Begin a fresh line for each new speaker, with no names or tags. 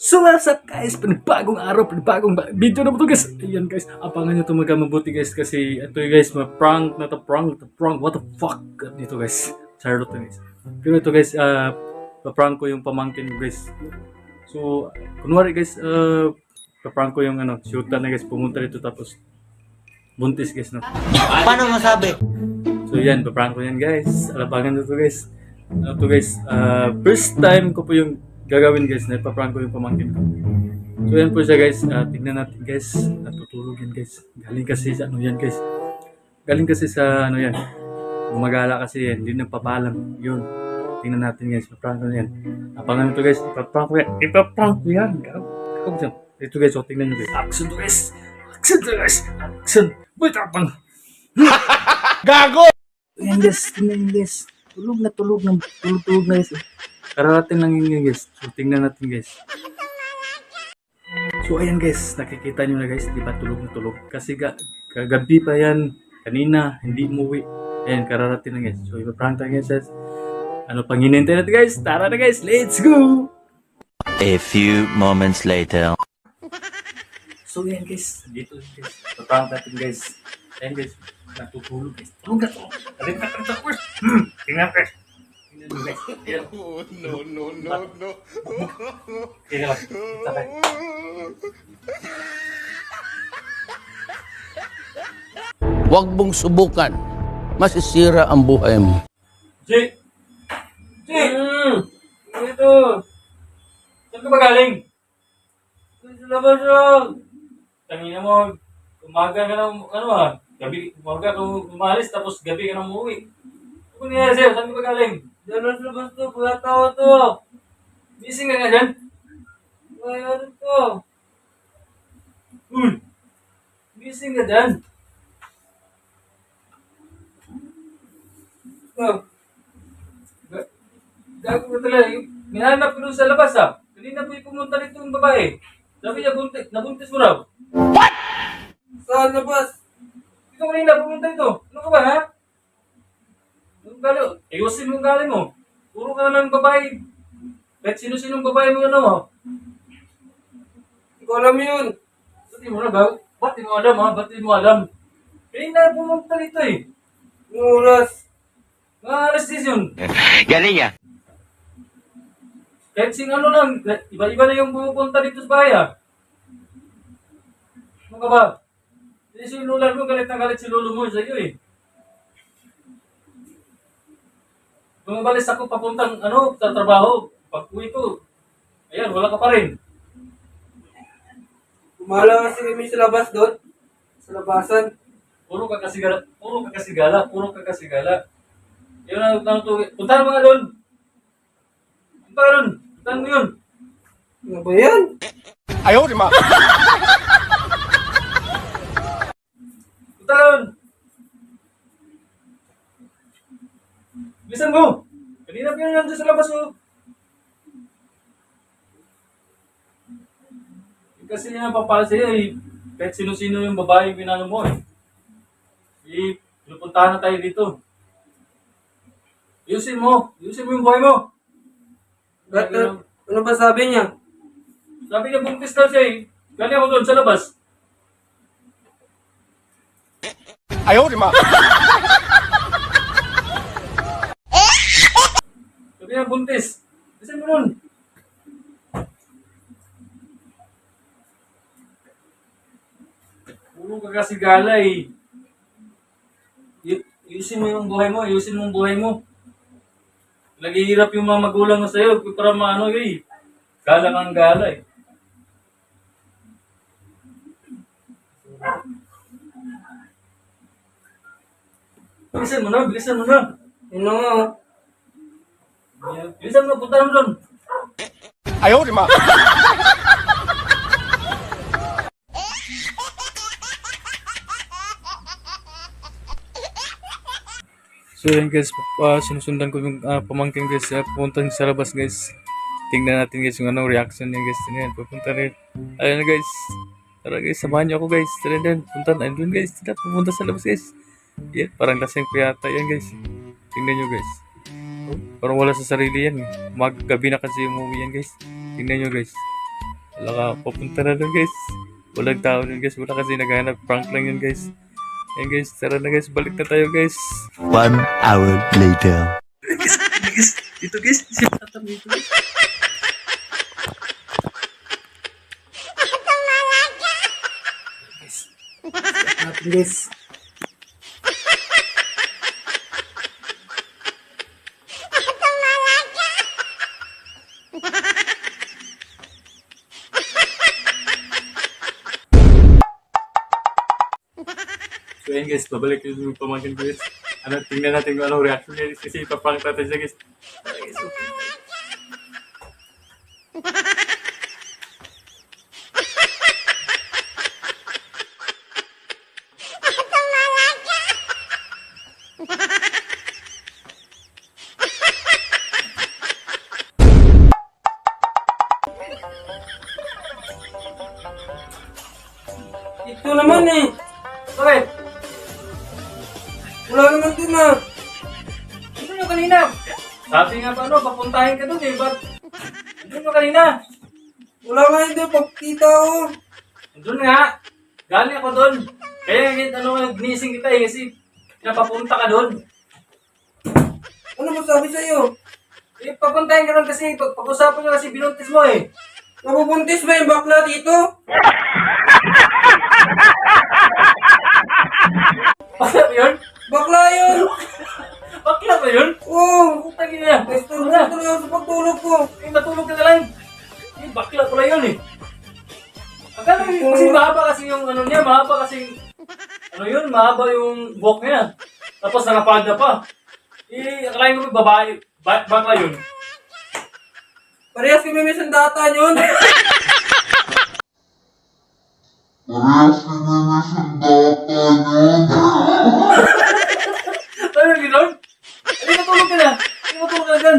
So what's up guys, panibagong araw, panibagong video na po to guys. Ayan guys, abangan nyo ito mabuti guys. Kasi ito guys, prank, what the fuck dito guys. Charot to guys. Pero ito guys, pa-prank ko yung pamangkin ko guys. So, kunwari guys, pa-prank ko yung shoota na guys, pumunta dito tapos buntis guys no.
Paano masabi?
So yan, pa-prank ko yan guys. Alabangan nyo to guys. Ito guys, first time ko po yung gagawin guys, na ipaprank ko yung pamangkin ko. So yan po siya guys, tignan natin guys, natutulog yan guys. Galing kasi sa yan guys. Galing kasi sa yan, gumagala kasi yan, hindi nagpapalam. Yun, tingnan natin guys, ipaprank ko yan. Abangan nito guys, ipaprank ko yan. Ito guys, so tingnan nyo guys. Action to guys! Action to guys! Action! Wait up!
Gago!
Ayan guys, tingnan nyo guys. Tulog na guys. Kararating lang yun guys. So tingnan natin guys. So ayan guys, nakikita nyo na guys, di ba tulog na tulog. Kasi kagabi pa yan, kanina, hindi umuwi. Ayan, kararating lang guys. So ipaprank tayo guys. Ano pang hinintay natin guys? Tara na guys, let's go!
A few moments later.
So ayan guys, dito guys. Ipaprank natin guys. Ayan guys, natutulog guys. Tulog na tulog. Tingnan guys.
No.
Tingnan lang. Sabay.
Huwag mong subukan. Masisira ang buhay mo.
Jay! Ito! Saan ka ba galing? Sa labas lang! Tangina mo, umaga ka na, umaga ka umalis, tapos gabi ka na umuwi. Ano nangyari sa'yo? Saan ka ba galing? Diyan lang sa labas to, pagkatawa to. Gising ka nga dyan? Ano to? Gising ka dyan? Gago ka talaga. Minahanap ko doon sa labas Kanina po yung pumunta dito yung babae. Sabi niya, nabuntis mo raw. What? Saan labas? Dito kanina pumunta dito. Ano ka ba ha? Anong galo? Ayusin mo galing mo. Puro ka na ng babae. Kahit sino-sinong babae mo mo. Hindi ko alam yun. Ba't di mo na ba? Ba't di mo alam Ba't di mo alam? Kanina pumunta dito Yung oras. Mga alas 10 yun.
Galing ya.
Kahit lang, iba-iba na yung pupunta dito sa bahay Ano ka ba? Si Lula mo, galit na galit si Lolo mo sa iyo Bumabalis ako papuntang sa trabaho. Pag uwi ko, ayan, wala ka pa rin.
Kumala kasi kami sa labas doon. Sa labasan.
Puro ka kasigala. Yun ang puntahan mo nga doon. Puntahan mo yun.
Ano ba yan?
Ayaw, di ma.
Puntahan! Bilisan mo! Kanina pa yun nandun sa labas Kasi yan papala sa'yo kahit sino-sino yung babae yung pinano mo pinupuntahan na tayo dito. Ayusin mo yung buhay mo.
Ano ba sabi niya?
Sabi niya buntis daw siya Galing ako doon sa labas.
Ayaw, di ma.
Sabi niya buntis. Bilisan mo nun. Puro ka kasi gala Ayusin mo yung buhay mo. Naghihirap yung mga magulang mo sa'yo para gala kang gala Bilisan mo na.
Yun na nga.
Bilisan mo, punta mo doon.
Ayaw, di ma.
So yan guys, sinusundan ko yung pamangkin guys, pupunta sa labas guys. Tingnan natin guys yung reaction niya guys. Yan, pupunta rin. Ayun na guys. Tara guys, samahan niyo ako guys. Tara din, ayun guys. Tara, pupunta sa labas guys. Yan, parang lasing ko yata yan guys. Tingnan nyo guys. Parang wala sa sarili yan. Gabi na kasi umuwi yan guys. Tingnan nyo guys. Wala ka, papunta na doon guys. Walang tao doon guys. Wala kasi naghahanap. Prank lang yun guys. Ayan guys, tara na guys. Balik na tayo guys.
1 hour later.
Guys, ito guys. Si Tatam dito guys. Natin guys. So yun guys, babalik yung pamangkin ko guys. Ano, tingnan natin kung anong reaction guys. Kasi ipaprank natin siya guys. Tara guys, okay.
Ito naman eh. Bakit? Wala naman dun ah. Ito nyo kanina.
Sabi nga pa ano, papuntahin ka doon eh. Ba't? Doon ka kanina.
Wala nga hindi. Pagkita ko.
Doon nga. Galing ako doon. Kaya ano, ginising kita eh. Kasi napapunta ka doon.
Ano masabi sa'yo?
Eh, papuntahin ka doon kasi pag-usapan nyo kasi binuntis mo eh.
Nabubuntis ba yung bakla dito?
Bakla ba yun?
Bakla yun!
Bakla ba yun?
Oo!
Putang ina.
Gusto na talaga sa pagtulog ko.
Eh, matulog ka na lang. Eh, bakla pala yun eh. Akala ko kasi mahaba kasi yung ano niya, mahaba kasi ano yun, mahaba yung buhok niya. Tapos nakapada pa. Eh, akalain ko may babae, bakla yun.
Parehas kami may sandata yun.
Ano yun, gano'n? Hindi matulog ka na. Hindi matulog ka na dyan.